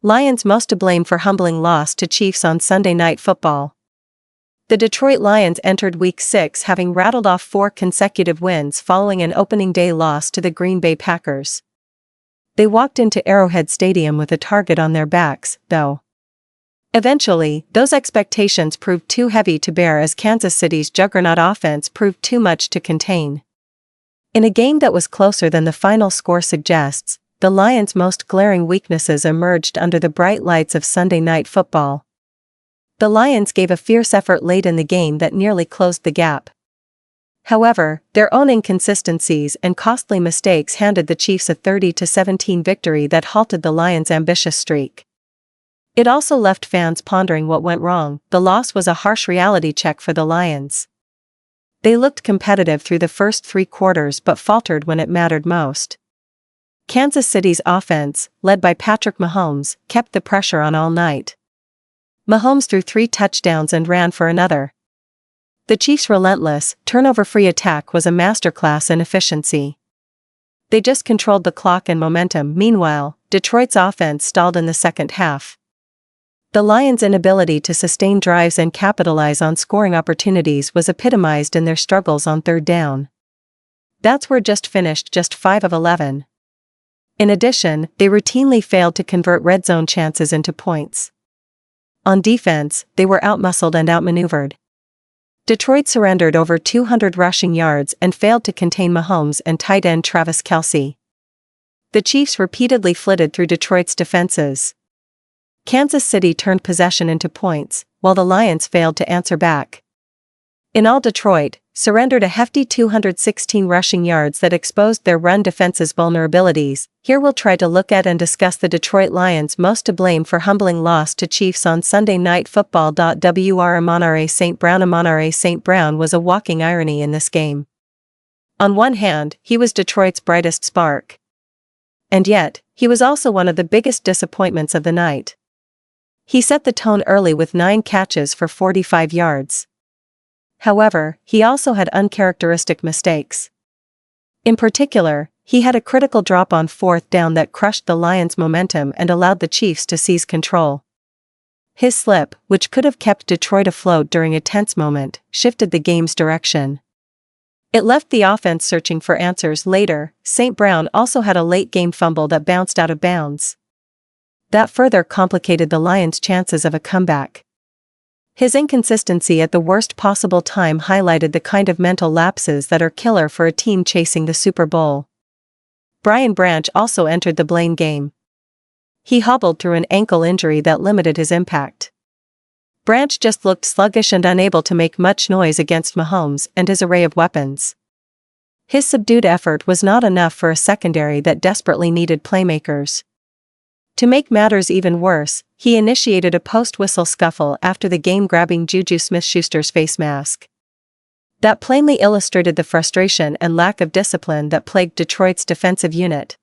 Lions most to blame for humbling loss to Chiefs on Sunday Night Football. The Detroit Lions entered Week 6 having rattled off 4 consecutive wins following an opening day loss to the Green Bay Packers. They walked into Arrowhead Stadium with a target on their backs, though. Eventually, those expectations proved too heavy to bear as Kansas City's juggernaut offense proved too much to contain. In a game that was closer than the final score suggests, the Lions' most glaring weaknesses emerged under the bright lights of Sunday Night Football. The Lions gave a fierce effort late in the game that nearly closed the gap. However, their own inconsistencies and costly mistakes handed the Chiefs a 30-17 victory that halted the Lions' ambitious streak. It also left fans pondering what went wrong. The loss was a harsh reality check for the Lions. They looked competitive through the first 3 quarters but faltered when it mattered most. Kansas City's offense, led by Patrick Mahomes, kept the pressure on all night. Mahomes threw 3 touchdowns and ran for another. The Chiefs' relentless, turnover-free attack was a masterclass in efficiency. They just controlled the clock and momentum. Meanwhile, Detroit's offense stalled in the second half. The Lions' inability to sustain drives and capitalize on scoring opportunities was epitomized in their struggles on third down. That's where just finished just 5 of 11. In addition, they routinely failed to convert red zone chances into points. On defense, they were outmuscled and outmaneuvered. Detroit surrendered over 200 rushing yards and failed to contain Mahomes and tight end Travis Kelce. The Chiefs repeatedly flitted through Detroit's defenses. Kansas City turned possession into points, while the Lions failed to answer back. In all, Detroit surrendered a hefty 216 rushing yards that exposed their run defense's vulnerabilities. Here we'll try to look at and discuss the Detroit Lions' most to blame for humbling loss to Chiefs on Sunday Night Football. Amon-Ra St. Brown. Amon-Ra St. Brown was a walking irony in this game. On one hand, he was Detroit's brightest spark. And yet, he was also one of the biggest disappointments of the night. He set the tone early with 9 catches for 45 yards. However, he also had uncharacteristic mistakes. In particular, he had a critical drop on 4th down that crushed the Lions' momentum and allowed the Chiefs to seize control. His slip, which could have kept Detroit afloat during a tense moment, shifted the game's direction. It left the offense searching for answers later. St. Brown also had a late-game fumble that bounced out of bounds. That further complicated the Lions' chances of a comeback. His inconsistency at the worst possible time highlighted the kind of mental lapses that are killer for a team chasing the Super Bowl. Brian Branch also entered the blame game. He hobbled through an ankle injury that limited his impact. Branch just looked sluggish and unable to make much noise against Mahomes and his array of weapons. His subdued effort was not enough for a secondary that desperately needed playmakers. To make matters even worse, he initiated a post-whistle scuffle after the game, grabbing Juju Smith-Schuster's face mask. That plainly illustrated the frustration and lack of discipline that plagued Detroit's defensive unit.